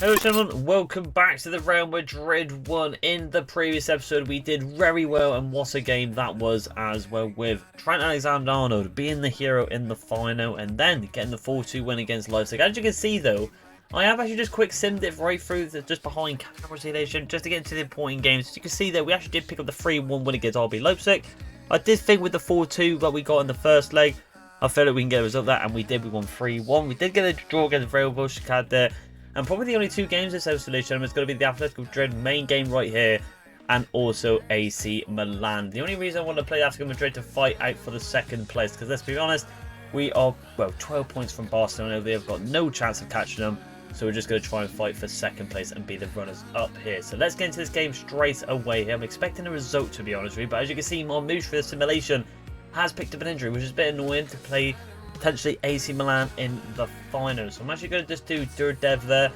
Hello gentlemen, welcome back to the Real Madrid one. In the previous episode we did very well, and what a game that was as well, with Trent Alexander-Arnold being the hero in the final and then getting the 4-2 win against Leipzig. As you can see though, I have actually just quick simmed it right through, just behind camera simulation, just to get into the important games. As you can see there, we actually did pick up the 3-1 win against RB Leipzig. I did think with the 4-2 that we got in the first leg, I felt like we can get a result there, and we did. We won 3-1. We did get a draw against Real Madrid there. And probably the only two games this episode is going to be the Atletico Madrid main game right here, and also AC Milan. The only reason I want to play Atletico Madrid to fight out for the second place, because let's be honest, we are, well, 12 points from Barcelona. They've got no chance of catching them, so we're just going to try and fight for second place and be the runners up here. So let's get into this game straight away here. I'm expecting a result, to be honest with you, but as you can see, Marmouche for the simulation has picked up an injury, which is a bit annoying to play potentially AC Milan in the final. So I'm actually going to just do Durdev there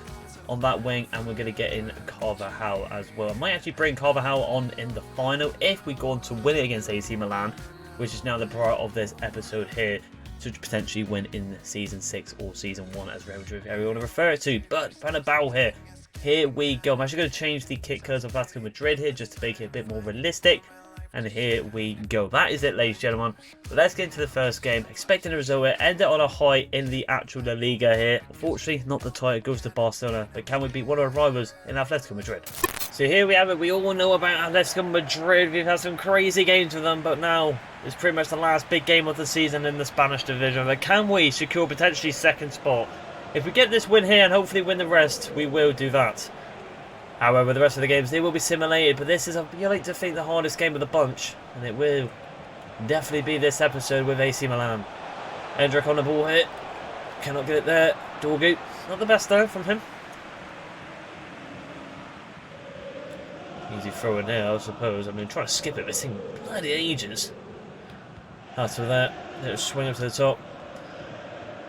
on that wing, and we're going to get in Carvajal as well. I might actually bring Carvajal on in the final if we go on to win it against AC Milan, which is now the part of this episode here, to potentially win in Season 6 or Season 1, as Real Madrid area want to refer it to. But Bernabeu here we go. I'm actually going to change the kit colours of Atletico Madrid here just to make it a bit more realistic. And here we go. That is it, ladies and gentlemen. But let's get into the first game. Expecting a result here. End it on a high in the actual La Liga here. Unfortunately, not the tie. It goes to Barcelona. But can we beat one of our rivals in Atletico Madrid? So here we have it. We all know about Atletico Madrid. We've had some crazy games with them. But now it's pretty much the last big game of the season in the Spanish division. But can we secure potentially second spot? If we get this win here and hopefully win the rest, we will do that. However, the rest of the games, they will be simulated, but this is, I like to think, the hardest game of the bunch, and it will definitely be this episode with AC Milan. Endrick on the ball here, cannot get it there. Dorgu, not the best though from him. Easy throw in there, I suppose. I mean, trying to skip it, but it's taking bloody ages. After that, little swing up to the top.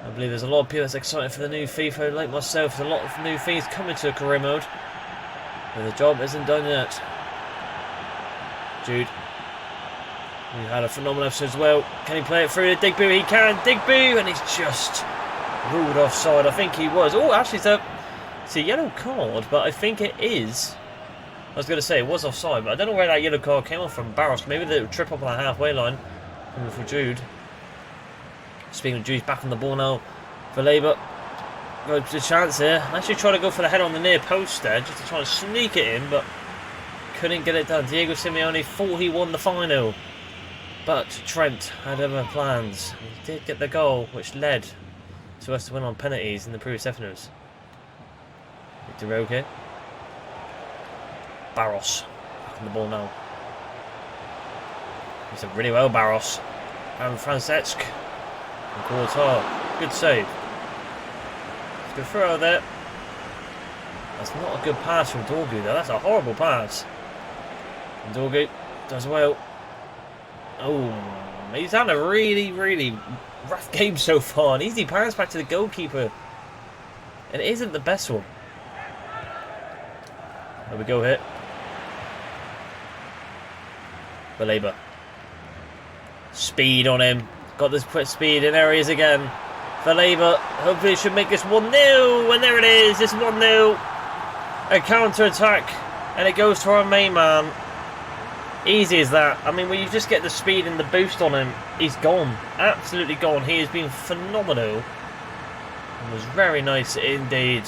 I believe there's a lot of people that's excited for the new FIFA, like myself. There's a lot of new things coming to career mode. But the job isn't done yet. Jude. He had a phenomenal episode as well. Can he play it through to Digbu? He can. Digbu! And he's just ruled offside. I think he was. Oh, actually, it's a yellow card, but I think it is. I was going to say it was offside, but I don't know where that yellow card came off from. Barros. Maybe the trip up on the halfway line. Coming for Jude. Speaking of Jude, back on the ball now for Labour. Got a chance here. Actually trying to go for the header on the near post there, just to try and sneak it in, but couldn't get it done. Diego Simeone thought he won the final, but Trent had other plans. He did get the goal, which led to us to win on penalties in the previous episodes. Victor Roque. Barros. Back on the ball now. He's done really well, Barros. And Francesc. And Courtois. Good save. Good throw there. That's not a good pass from Dorgu though. That's a horrible pass. And Dorgu does well. Oh, he's had a really, really rough game so far. An easy pass back to the goalkeeper. And it isn't the best one. There we go here. Baleba. Speed on him. Got this quick speed in areas again. Baleba, hopefully it should make this 1-0, and there it is, it's 1-0. A counter-attack, and it goes to our main man. Easy as that. I mean, when you just get the speed and the boost on him, he's gone. Absolutely gone. He has been phenomenal. It was very nice indeed.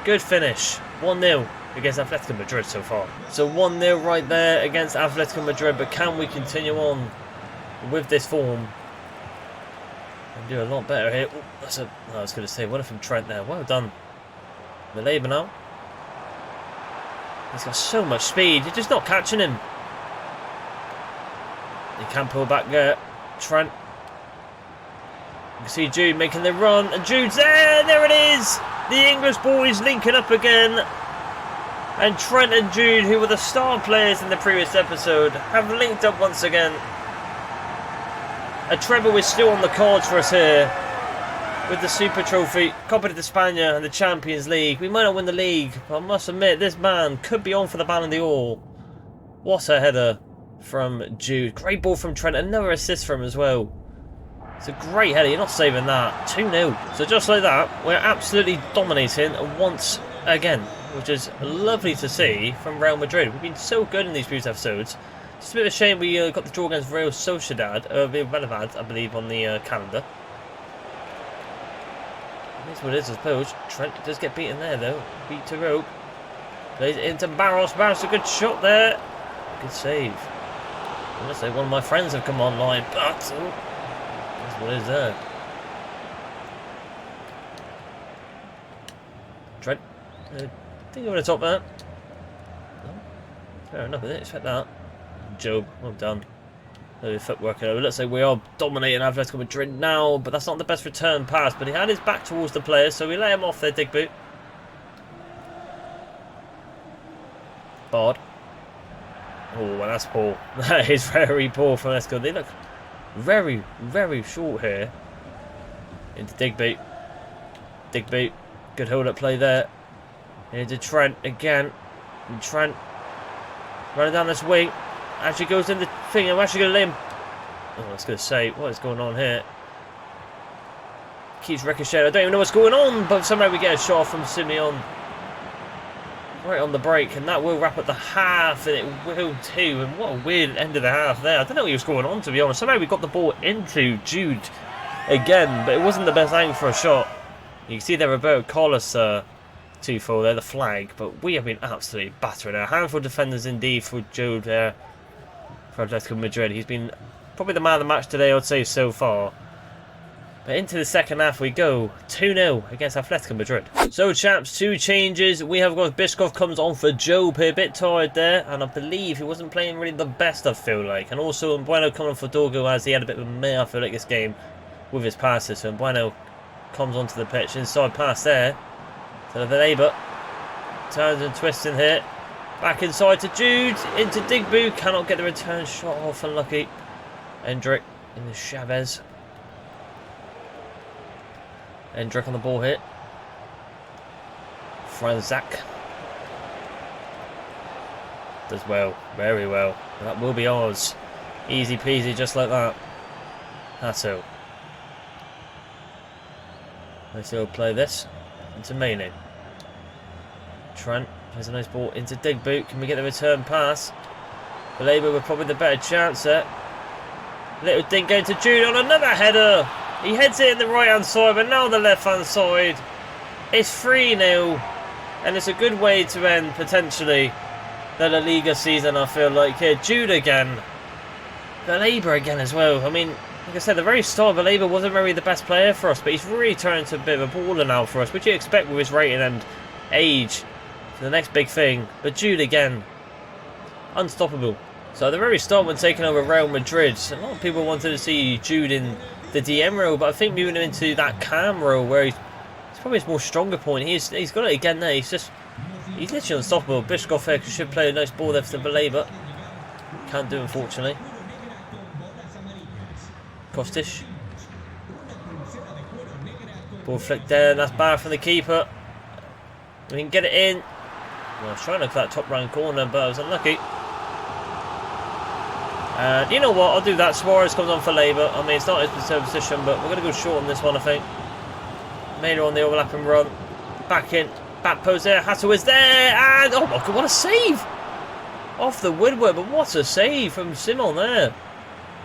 Good finish. 1-0 against Atletico Madrid so far. So 1-0 right there against Atletico Madrid, but can we continue on with this form? Do a lot better here. Ooh, I was going to say, what from Trent there? Well done. The Labour now. He's got so much speed. You're just not catching him. He can pull back there. Trent. You can see Jude making the run. And Jude's there. There it is. The English boys linking up again. And Trent and Jude, who were the star players in the previous episode, have linked up once again. A treble is still on the cards for us here with the Super Trophy, Copa de España and the Champions League. We might not win the league, but I must admit this man could be on for the Ballon d'Or. What a header from Jude. Great ball from Trent. Another assist from him as well. It's a great header. You're not saving that. 2-0. So just like that, we're absolutely dominating once again, which is lovely to see from Real Madrid. We've been so good in these previous episodes. It's a bit of a shame we got the draw against Real Sociedad, I believe, on the calendar. That's what it is, I suppose. Trent does get beaten there, though. Beat to rope. Plays it into Barros. Barros, a good shot there. Good save. I must say, one of my friends have come online, but that's what it is there. Trent, think over the top there. No? Fair enough, I didn't expect that. Joe, well done. Footwork. It looks like we are dominating Atletico Madrid now, but that's not the best return pass. But he had his back towards the players, so we let him off there, dig boot. Bard. Oh, well, that's poor. That is very poor from Esco. They look very, very short here. Into dig boot. Dig boot. Good hold up play there. Into Trent again. And Trent running down this wing. Actually goes in the thing. I'm actually going to let him. Oh, I was going to say, what is going on here? Keeps ricocheting. I don't even know what's going on, but somehow we get a shot from Simeon. Right on the break, and that will wrap up the half, and it will too. And what a weird end of the half there. I don't know what was going on, to be honest. Somehow we got the ball into Jude again, but it wasn't the best angle for a shot. You can see there Roberto Carlos 2-4 there, the flag, but we have been absolutely battering. A handful of defenders indeed for Jude there. For Atletico Madrid. He's been probably the man of the match today, I'd say, so far. But into the second half we go. 2-0 against Atletico Madrid. So, chaps, 2 changes. We have got Bischoff comes on for Job here. A bit tired there. And I believe he wasn't playing really the best, I feel like. And also, Bueno coming on for Dorgo as he had a bit of a meh, I feel like, this game with his passes. So, Bueno comes onto the pitch. Inside pass there. To the neighbour. Turns and twists in here. Back inside to Jude, into Digbu, cannot get the return shot off, unlucky. Endrick in the Chavez. Endrick on the ball here. Franzak. Does well, very well. That will be ours. Easy peasy, just like that. Hasso. Let's go play this into Maine. Trent. There's a nice ball into Digboot. Can we get the return pass? Baleba with probably the better chance there. Little dink going to Jude on another header. He heads it in the right hand side, but now the left hand side. It's 3-0. And it's a good way to end, potentially, the La Liga season, I feel like. Here, Jude again. Baleba again as well. I mean, like I said, the very start, Baleba wasn't really the best player for us, but he's really turned into a bit of a baller now for us, which you expect with his rating and age. The next big thing, but Jude again, unstoppable. So at the very start when taking over Real Madrid, a lot of people wanted to see Jude in the DM role, but I think moving him into that cam role where he's probably his more stronger point. He's got it again there. He's literally unstoppable. Bischoff here should play a nice ball there for the Baleba. Can't do, unfortunately. Kostic. Ball flicked there, and that's bad from the keeper. We can get it in. Well, I was trying to look for that top right corner, but I was unlucky. And you know what? I'll do that. Suarez comes on for Labour. I mean, it's not his preferred position, but we're going to go short on this one, I think. Mader on the overlapping run. Back in. Back post there. Hasso is there. And, oh my God, what a save! Off the woodwork, but what a save from Simon there.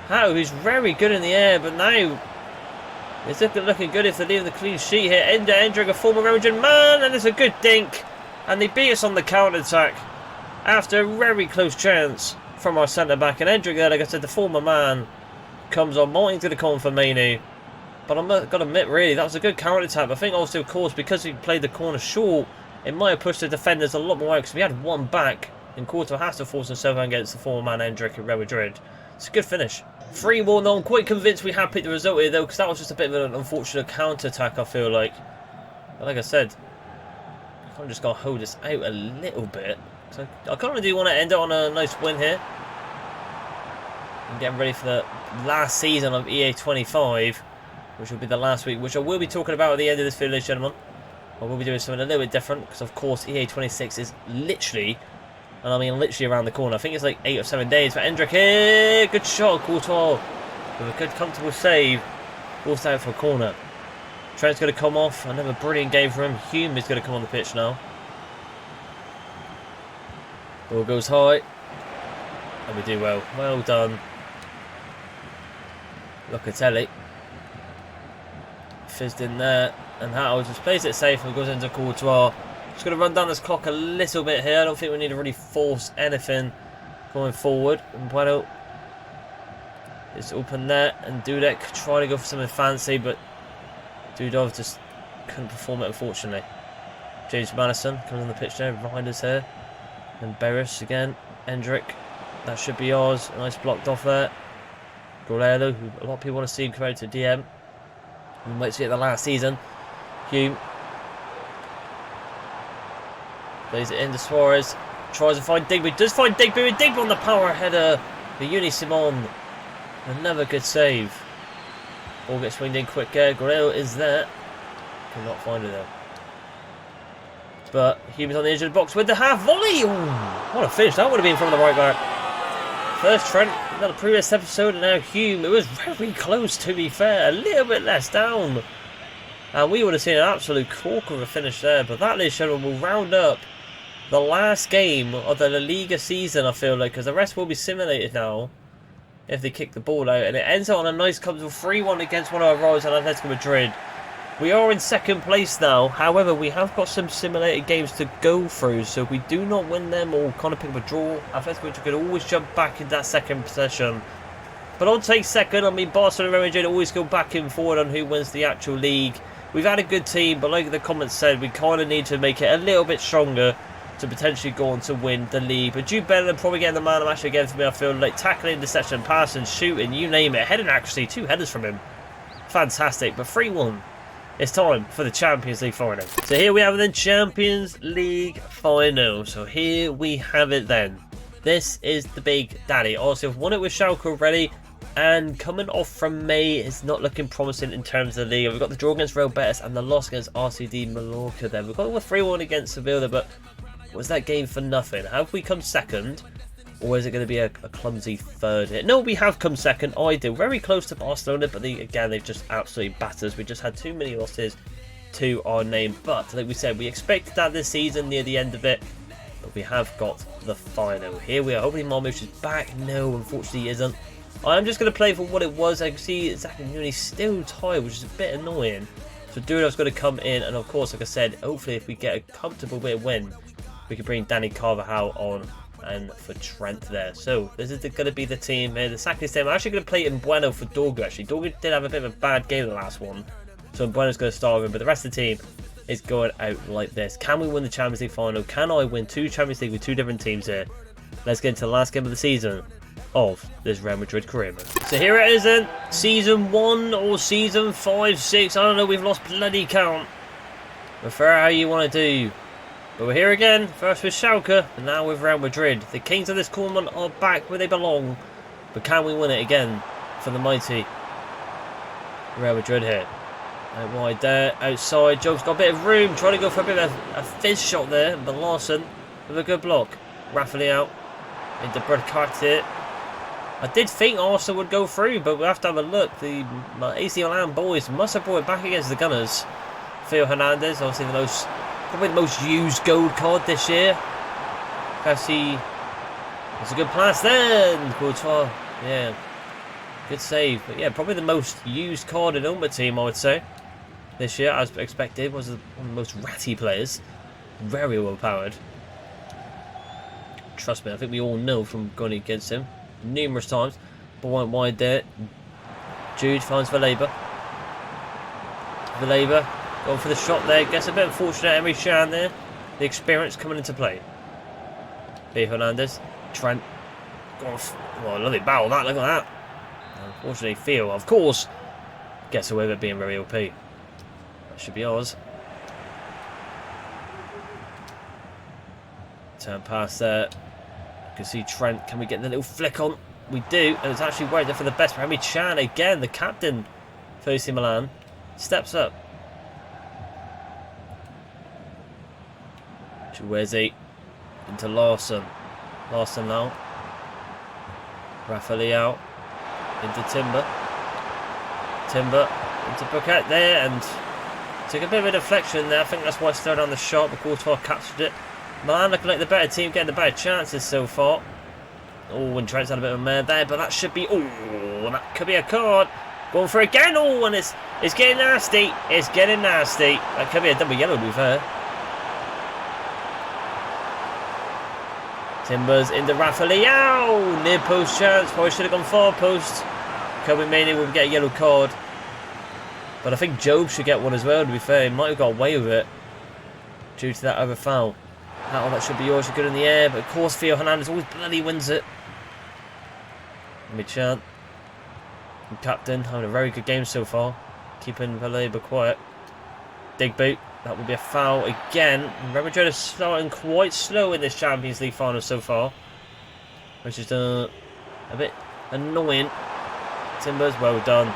Hasso, who's very good in the air, but now it's looking good if they're leaving the clean sheet here. Endrick, a former Real Madrid man, and it's a good dink. And they beat us on the counter-attack after a very close chance from our centre-back. And Endrick there, like I said, the former man, comes on. Martin's going to come on for Mainu. But I've got to admit, really, that was a good counter-attack. I think also, of course, because he played the corner short, it might have pushed the defenders a lot more out, because we had one back. And Courtois has to force himself against the former man, Endrick, at Real Madrid. It's a good finish. 3-1 though. I'm quite convinced we have picked the result here, though, because that was just a bit of an unfortunate counter-attack, I feel like. But like I said, I'm just going to hold this out a little bit. So I kind of do want to end it on a nice win here. I'm getting ready for the last season of EA 25, which will be the last week, which I will be talking about at the end of this video, ladies and gentlemen. I will be doing something a little bit different, because of course EA 26 is literally, and I mean literally around the corner. I think it's like 8 or 7 days. But Endrick here, good shot, Courtois with a good comfortable save. Forced out for a corner. Trent's going to come off. Another brilliant game for him. Hume is going to come on the pitch now. Ball goes high. And we do well. Well done. Locatelli. Fizzed in there. And Hatto just plays it safe and goes into Courtois. Just going to run down this clock a little bit here. I don't think we need to really force anything going forward. And Bueno is open there. And Dudek trying to go for something fancy, but Dudov just couldn't perform it, unfortunately. James Madison comes on the pitch there. Reinders here. And Beres again. Endrick. That should be ours. Nice blocked off there. Gorello, who a lot of people want to see him come out to DM. We might see it the last season. Hume. Plays it into Suarez. Tries to find Digby. Does find Digby. Digby on the power header. The Uni Simon. Another good save. Ball gets swinged in quick. Gorello is there. Cannot find it though. But Hume's on the edge of the box with the half volley. Ooh, what a finish that would have been from the right back. First Trent, not the previous episode, and now Hume. It was very close, to be fair. A little bit less down. And we would have seen an absolute corker of a finish there. But that, ladies and gentlemen, will round up the last game of the La Liga season, I feel like. Because the rest will be simulated now if they kick the ball out. And it ends up on a nice comfortable 3-1 against one of our rivals, Atletico Madrid. We are in second place now. However, we have got some simulated games to go through. So if we do not win them or kind of pick up a draw, Atletico Madrid could always jump back into that second position. But I'll take second. I mean, Barcelona and Real Madrid always go back and forward on who wins the actual league. We've had a good team, but like the comments said, we kind of need to make it a little bit stronger to potentially go on to win the league. But Jude Bellingham probably getting the man of the match again for me. I feel like tackling, interception, passing, shooting, you name it. Heading, actually, 2 headers from him. Fantastic. But 3-1. It's time for the Champions League final. So here we have the Champions League final. So here we have it then. This is the big daddy. Also, I've won it with Schalke already. And coming off from May, it's not looking promising in terms of the league. We've got the draw against Real Betis and the loss against RCD Mallorca there. We've got 3-1 against Sevilla, but was that game for nothing? Have we come second? Or is it going to be a clumsy third here? No, we have come second. I do. Very close to Barcelona, but again, they've just absolutely battered us. We just had too many losses to our name. But, like we said, we expected that this season near the end of it. But we have got the final. Here we are. Hopefully Marmoush is back. No, unfortunately he isn't. I'm just going to play for what it was. I can see Zach and Uni still tired, which is a bit annoying. So Dudo's going to come in. And, of course, like I said, hopefully if we get a comfortable bit of win, we can bring Danny Carvajal on. And for Trent there. So this is going to be the team here. The Sackley's team. I'm actually going to play in Bueno for Dorgu actually. Dorgu did have a bit of a bad game the last one. So Bueno's going to start with him. But the rest of the team is going out like this. Can we win the Champions League final? Can I win 2 Champions League with 2 different teams here? Let's get into the last game of the season of this Real Madrid career mode. So here it is then. Season 1 or Season 5, 6. I don't know. We've lost bloody count. Prefer how you want to do. But we're here again, first with Schalke, and now with Real Madrid. The kings of this tournament are back where they belong. But can we win it again for the mighty Real Madrid here? Out wide there, outside. Joe's got a bit of room, trying to go for a bit of a fizz shot there. But Larson with a good block. Raffley out into Bradkart. I did think Arsenal would go through, but we'll have to have a look. The AC Milan boys must have brought it back against the Gunners. Theo Hernandez, obviously probably the most used gold card this year. Cassie, it's a good pass there. And Courtois, yeah, good save. But yeah, probably the most used card in Ultimate Team, I would say. This year, as expected, was one of the most ratty players. Very well powered. Trust me, I think we all know from going against him numerous times. But went wide there. Jude finds Valeba. Going for the shot there. Gets a bit unfortunate. Emery Chan there. The experience coming into play. B. Hernandez. Trent. Well, lovely battle that. Look at that. Unfortunately, Theo, of course, gets away with it being very OP. That should be ours. Turn past there. You can see Trent. Can we get the little flick on? We do. And it's actually right there for the best. Emery Chan again, the captain for AC Milan, steps up. Chukwueze into Larson. Larson now. Raffley out. Into Timber. Timber into Bucket there and took a bit of a deflection there. I think that's why I slowed down the shot, but Courtois captured it. Milan looking like the better team, getting the better chances so far. Oh, and Trent's had a bit of a mare there, but that should be... Oh, that could be a card. Going for it again. Oh, and it's getting nasty. It's getting nasty. That could be a double yellow, to be fair. Timbers into Rafa Leao. Near post chance. Probably should have gone far post. Kobe Mania will get a yellow card. But I think Job should get one as well, to be fair. He might have got away with it due to that other foul. That should be yours. You're good in the air. But of course, Theo Hernandez always bloody wins it. Mid-chant. Captain having a very good game so far. Keeping Valeba quiet. Dig boot. That will be a foul again. Real Madrid is starting quite slow in this Champions League final so far, which is a bit annoying. Timbers, well done.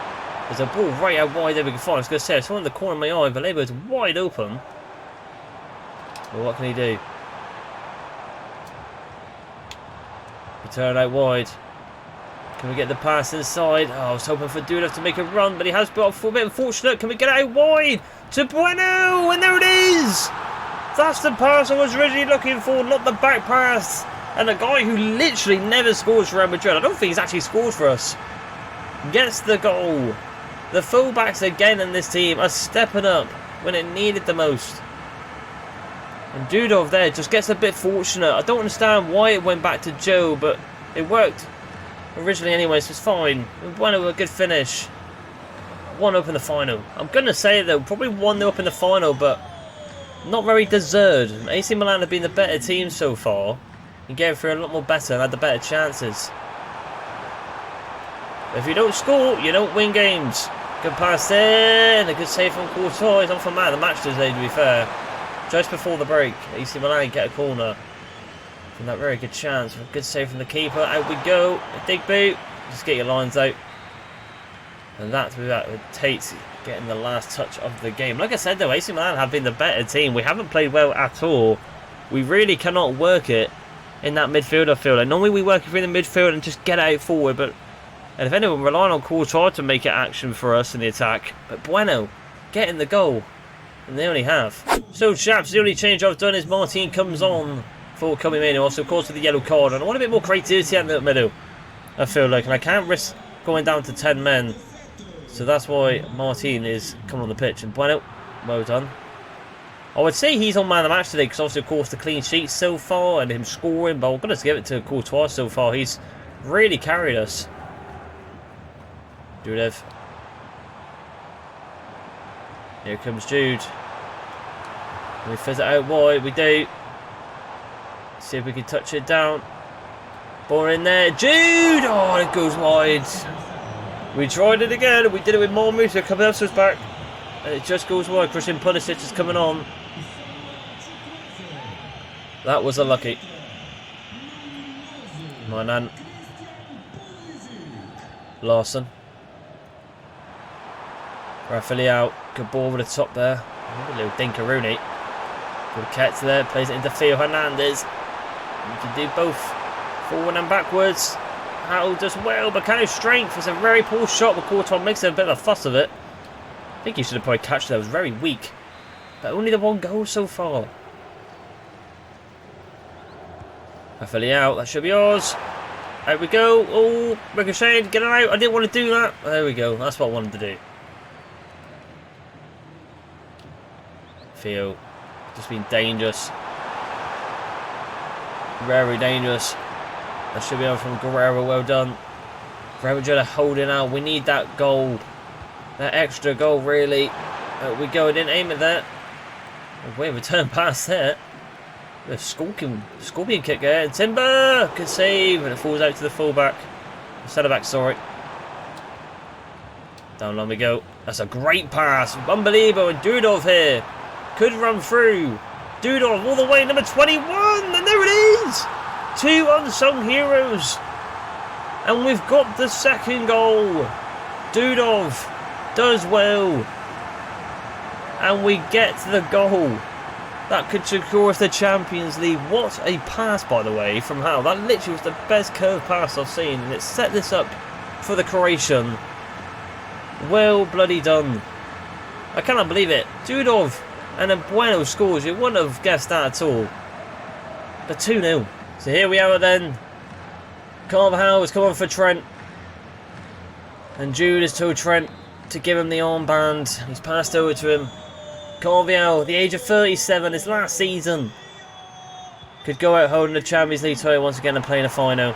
There's a ball right out wide there we can find. I was going to say, it's one in the corner of my eye. Valeba is wide open. Well, what can he do? He turned out wide. Can we get the pass inside? Oh, I was hoping for Dulev to make a run, but he has got a bit unfortunate. Can we get it out wide to Bueno? And there it is! That's the pass I was originally looking for, not the back pass. And a guy who literally never scores for Real Madrid. I don't think he's actually scored for us. Gets the goal. The fullbacks again in this team are stepping up when it needed the most. And Dudov there just gets a bit fortunate. I don't understand why it went back to Joe, but it worked originally anyway, so it's fine. Bueno with a good finish. 1 up in the final. I'm going to say though, probably 1-0 up in the final, but not very deserved. AC Milan have been the better team so far. You get through a lot more better and had the better chances. If you don't score, you don't win games. Good pass there, and a good save from Courtois. He's on for man of the match today, to be fair. Just before the break, AC Milan get a corner from that very good chance. A good save from the keeper. Out we go. A dig boot. Just get your lines out. And that's with Tate getting the last touch of the game. Like I said though, AC Milan have been the better team. We haven't played well at all. We really cannot work it in that midfield, I feel like. Normally we work it through the midfield and just get out forward, but and if anyone, relying on Courtois to make it action for us in the attack. But Bueno getting the goal. And they only have. So chaps, the only change I've done is Martin comes on for Comimeno. Also, of course, with the yellow card. And I want a bit more creativity out in the middle, I feel like. And I can't risk going down to 10 men. So that's why Martin is coming on the pitch. And Bueno, well done. I would say he's on man of the match today. Because obviously, of course, the clean sheet so far. And him scoring. But I'm going to give it to Courtois so far. He's really carried us. Dulev. Here comes Jude. We fizz it out wide. We do. See if we can touch it down. Ball in there. Jude! Oh, it goes wide. We tried it again. We did it with more Musa coming up to us back. And it just goes wide. Christian Pulisic is coming on. That was unlucky. My man. Larson. Rafael out. Good ball over the top there. A little dinkaroonie. Good catch there. Plays it into Theo Hernandez. You can do both. Forward and backwards. How does well. Bacano's strength. It's a very poor shot. But Courtois makes a bit of a fuss of it. I think he should have probably catched that. It was very weak. But only the 1 goal so far. Rafael out. That should be yours. Out we go. Oh, ricocheted. Get it out. I didn't want to do that. There we go. That's what I wanted to do. Theo just been dangerous. Very dangerous. That should be on from Guerrero. Well done. Real Madrid are holding out. We need that goal. That extra goal, really. We go. Didn't aim it there. Wait, return pass there. A scorpion kick there. And Timber! Good save. And it falls out to the fullback. Centre back, sorry. Down line we go. That's a great pass. Unbelievable. And Dudov here. Could run through. Dudov all the way, number 21. And there it is. 2 unsung heroes. And we've got the second goal. Dudov does well. And we get the goal. That could secure us the Champions League. What a pass, by the way, from Hal. That literally was the best curved pass I've seen. And it set this up for the Croatian. Well bloody done. I cannot believe it. Dudov and then Bueno scores. You wouldn't have guessed that at all. But 2-0. So here we are then. Carvajal is coming for Trent. And Jude has told Trent to give him the armband. He's passed over to him. Carvajal, the age of 37, his last season, could go out holding the Champions League title once again and play in a final.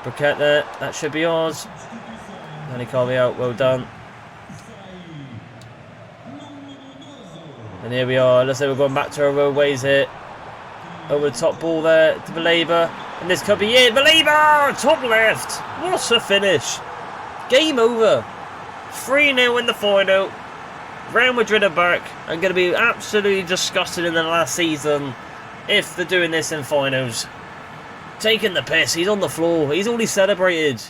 Briquette there, that should be ours. Danny Carvajal, well done. And here we are, looks like we're going back to our old ways here. Over the top ball there to Baleba. And this could be it. Baleba! Top left! What a finish! Game over. 3-0 in the final. Real Madrid are back. I'm going to be absolutely disgusted in the last season if they're doing this in finals. Taking the piss. He's on the floor. He's already celebrated.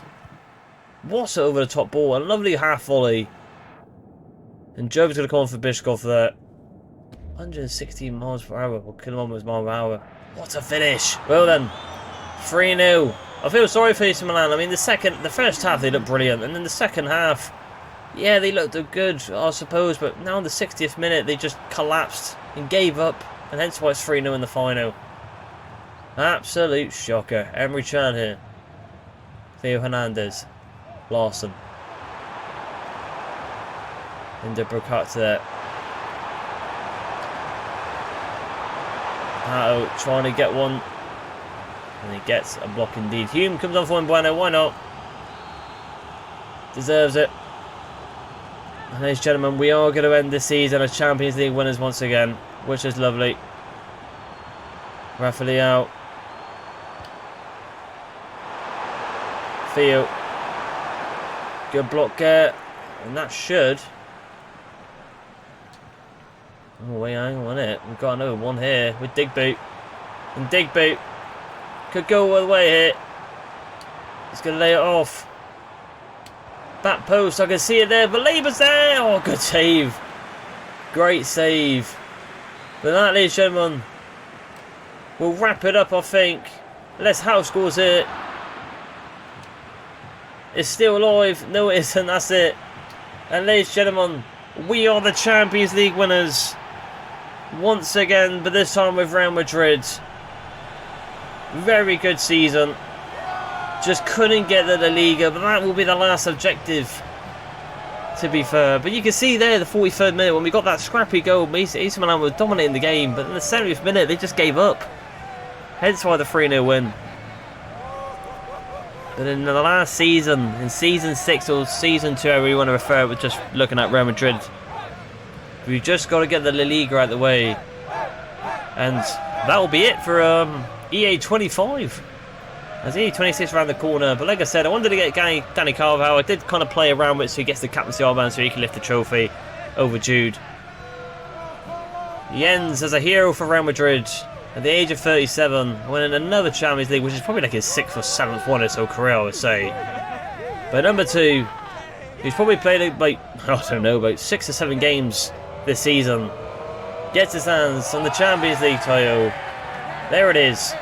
What's over the top ball? A lovely half volley. And Job's going to come on for Bishkov there. 116 miles per hour, or kilometers miles per hour. What a finish! Well then, 3-0. I feel sorry for AC Milan. I mean, the first half they looked brilliant, and then the second half, yeah, they looked good, I suppose. But now in the 60th minute, they just collapsed and gave up, and hence why it's 3-0 in the final. Absolute shocker. Emery Chan here. Theo Hernandez, Larson, into Briquette there. Pato trying to get one, and he gets a block indeed. Hume comes on for him. Bueno, why not? Deserves it. And ladies and gentlemen, we are going to end this season as Champions League winners once again, which is lovely. Rafael. Theo. Good block there, and that should... Oh, wait, hang on it. We've got another one here with Digboot. And Digboot could go all the way here. He's going to lay it off. Back post, I can see it there. Baleba's there. Oh, good save. Great save. But that, ladies and gentlemen, we'll wrap it up, I think. Unless House scores it. It's still alive. No, it isn't. That's it. And ladies and gentlemen, we are the Champions League winners. Once again, but this time with Real Madrid. Very good season. Just couldn't get the La Liga, but that will be the last objective, to be fair. But you can see there, the 43rd minute, when we got that scrappy goal, AC Milan were dominating the game, but in the 70th minute, they just gave up. Hence why the 3-0 win. But in the last season, in Season 6 or Season 2, however you want to refer it, we're just looking at Real Madrid. We've just got to get the La Liga out of the way. And that will be it for EA 25. As EA 26 around the corner. But like I said, I wanted to get Danny Carvajal. I did kind of play around with it so he gets the captaincy armband so he can lift the trophy over Jude. He ends as a hero for Real Madrid at the age of 37, winning another Champions League, which is probably like his 6th or 7th one in his whole career, I would say. But number 2, he's probably played like, I don't know, about 6 or 7 games this season, gets his hands on the Champions League title. There it is.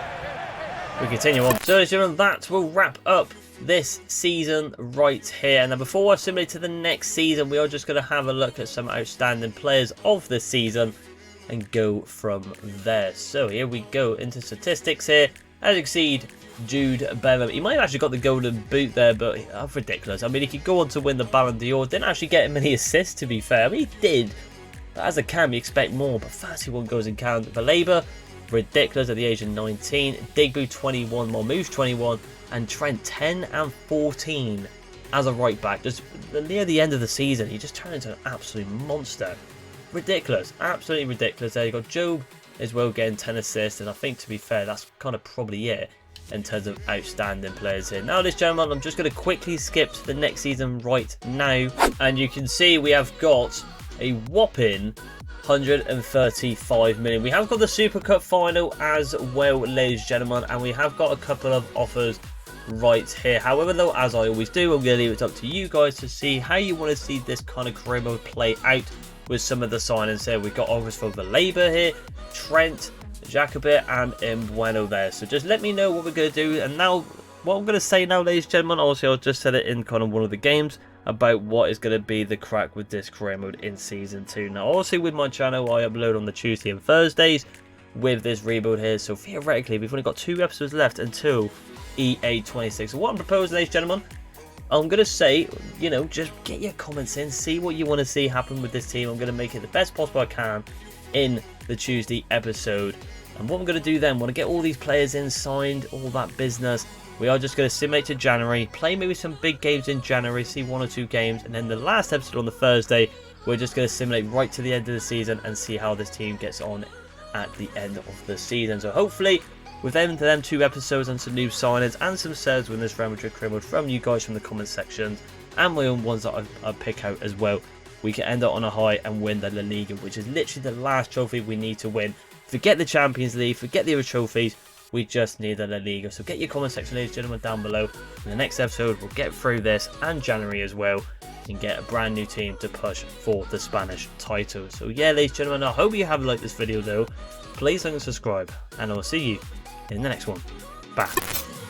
We continue on. So ladies and gentlemen, that will wrap up this season right here. And then before I simulate to the next season, we are just going to have a look at some outstanding players of this season and go from there. So here we go into statistics here. As you can see, Jude Bellingham, he might have actually got the golden boot there, but that's ridiculous. I mean, he could go on to win the Ballon d'Or. Didn't actually get many assists, to be fair. I mean, he did, but as a cam, you expect more. But 31 goals in count. Baleba, ridiculous at the age of 19. Digboot 21, Marmoush 21, and Trent 10 and 14 as a right back. Just near the end of the season, he just turned into an absolute monster. Ridiculous, absolutely ridiculous. There you got Job as well getting 10 assists, and I think, to be fair, that's kind of probably it in terms of outstanding players here. Now, ladies and gentlemen, I'm just going to quickly skip to the next season right now, and you can see we have got a whopping 135 million. We have got the Super Cup final as well, ladies and gentlemen, and we have got a couple of offers right here. However, though, as I always do, I'm going to leave it up to you guys to see how you want to see this kind of career mode play out with some of the signings here. We've got offers for Baleba here, Trent, Jacobit, and Mbueno there. So just let me know what we're going to do. And now, what I'm going to say now, ladies and gentlemen, obviously I'll just set it in kind of one of the games about what is going to be the crack with this career mode in Season 2. Now, obviously with my channel, I upload on the Tuesday and Thursdays. with this rebuild here. So theoretically, we've only got 2 episodes left until EA26. So what I'm proposing, ladies and gentlemen, I'm going to say, you know, just get your comments in, see what you want to see happen with this team. I'm going to make it the best possible I can in the Tuesday episode. And what I'm going to do then, want to get all these players in, signed, all that business. We are just going to simulate to January, play maybe some big games in January, see 1 or 2 games. And then the last episode on the Thursday, we're just going to simulate right to the end of the season and see how this team gets on at the end of the season. So hopefully, with them 2 episodes and some new signings and some saves win this Real Madrid career mode from you guys from the comment sections and my own ones that I pick out as well, we can end up on a high and win the La Liga, which is literally the last trophy we need to win. Forget the Champions League, forget the other trophies, we just need the La Liga. So get your comment section, ladies and gentlemen, down below. In the next episode, we'll get through this and January as well and get a brand new team to push for the Spanish title. So yeah, ladies and gentlemen, I hope you have liked this video though. Please like and subscribe, and I'll see you in the next one. Bye.